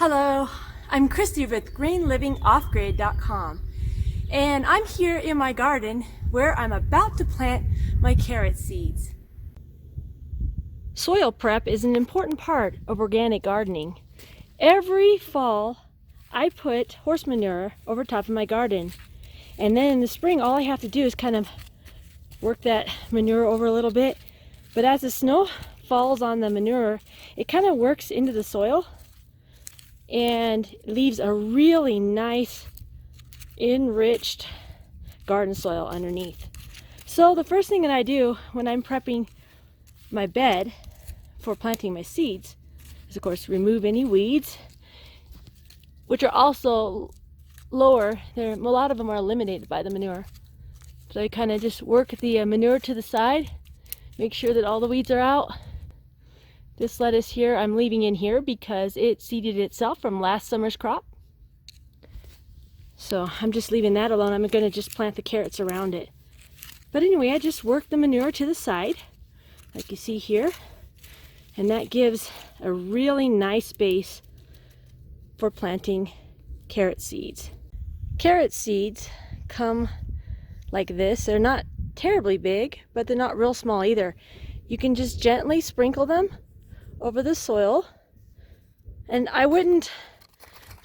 Hello, I'm Christy with greenlivingoffgrid.com, and I'm here in my garden where I'm about to plant my carrot seeds. Soil prep is an important part of organic gardening. Every fall I put horse manure over top of my garden, and then in the spring all I have to do is kind of work that manure over a little bit, but as the snow falls on the manure, it kind of works into the soil and leaves a really nice enriched garden soil underneath. So the first thing that I do when I'm prepping my bed for planting my seeds is, of course, remove any weeds, which are also lower. A lot of them are eliminated by the manure. So I kind of just work the manure to the side, make sure that all the weeds are out. This lettuce here I'm leaving in here because it seeded itself from last summer's crop. So I'm just leaving that alone. I'm going to just plant the carrots around it. But anyway, I just work the manure to the side, like you see here. And that gives a really nice base for planting carrot seeds. Carrot seeds come like this. They're not terribly big, but they're not real small either. You can just gently sprinkle them over the soil, and I wouldn't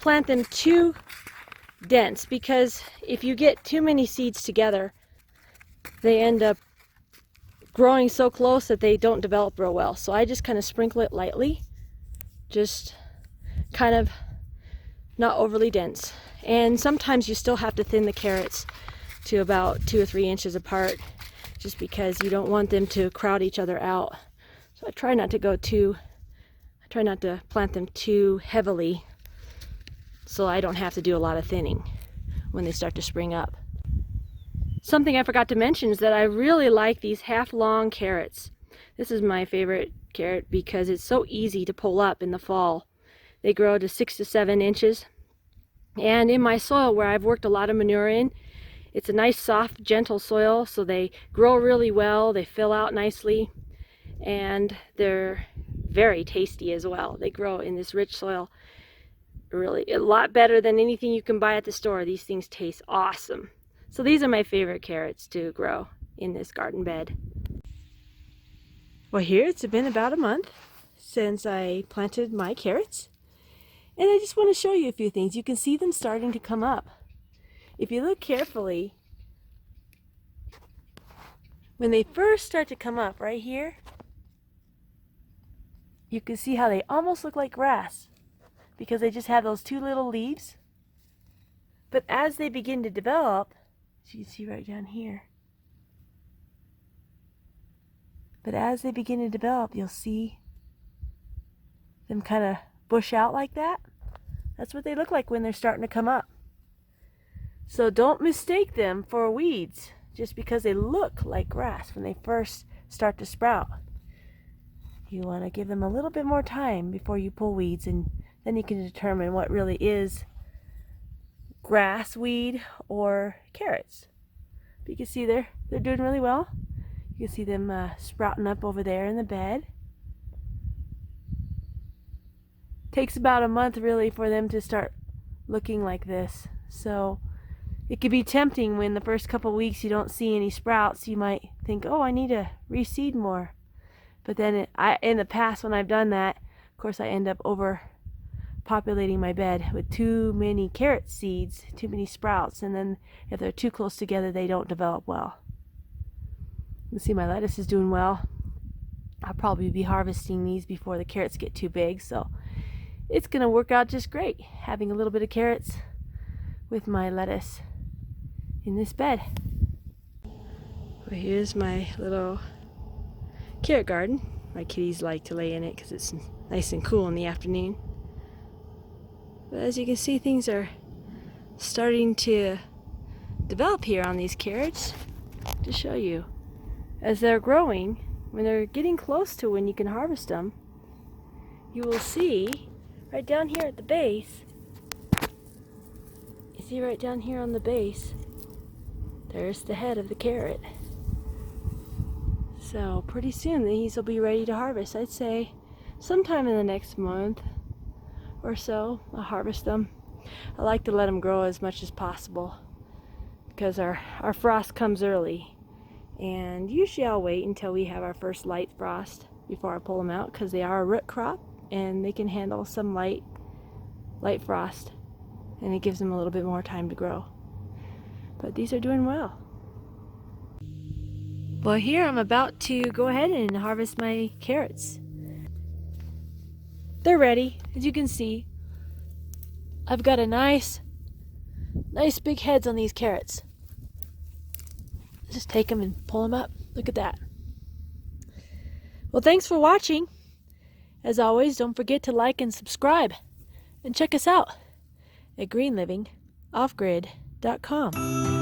plant them too dense, because if you get too many seeds together, they end up growing so close that they don't develop real well. So I just kind of sprinkle it lightly, just kind of not overly dense. And sometimes you still have to thin the carrots to about 2 or 3 inches apart, just because you don't want them to crowd each other out. So I try not to plant them too heavily, so I don't have to do a lot of thinning when they start to spring up. Something I forgot to mention is that I really like these half-long carrots. This is my favorite carrot because it's so easy to pull up in the fall. They grow to 6 to 7 inches. And in my soil, where I've worked a lot of manure in, it's a nice, soft, gentle soil, so they grow really well, they fill out nicely, and they're very tasty as well. They grow in this rich soil really a lot better than anything you can buy at the store. These things taste awesome. So these are my favorite carrots to grow in this garden bed. Well, here it's been about a month since I planted my carrots, and I just want to show you a few things. You can see them starting to come up. If you look carefully, when they first start to come up right here, you can see how they almost look like grass because they just have those 2 little leaves. But as they begin to develop, as you can see right down here, but as they begin to develop, you'll see them kind of bush out like that. That's what they look like when they're starting to come up. So don't mistake them for weeds just because they look like grass when they first start to sprout. You want to give them a little bit more time before you pull weeds, and then you can determine what really is grass, weed, or carrots. But you can see they're doing really well. You can see them sprouting up over there in the bed. Takes about a month really for them to start looking like this. So it could be tempting when the first couple weeks you don't see any sprouts. You might think, oh, I need to reseed more. But then in the past when I've done that, of course I end up overpopulating my bed with too many carrot seeds, too many sprouts, and then if they're too close together, they don't develop well. You can see my lettuce is doing well. I'll probably be harvesting these before the carrots get too big, so it's going to work out just great having a little bit of carrots with my lettuce in this bed. Well, here's my little carrot garden. My kitties like to lay in it because it's nice and cool in the afternoon. But as you can see, things are starting to develop here on these carrots. To show you, as they're growing, when they're getting close to when you can harvest them, you will see right down here at the base, you see right down here on the base, there's the head of the carrot. So pretty soon these will be ready to harvest. I'd say sometime in the next month or so. I'll harvest them. I like to let them grow as much as possible because our frost comes early. And usually I'll wait until we have our first light frost before I pull them out, because they are a root crop and they can handle some light frost, and it gives them a little bit more time to grow. But these are doing well. Well, here I'm about to go ahead and harvest my carrots. They're ready, as you can see. I've got a nice big heads on these carrots. Just take them and pull them up. Look at that. Well, thanks for watching. As always, don't forget to like and subscribe. And check us out at greenlivingoffgrid.com.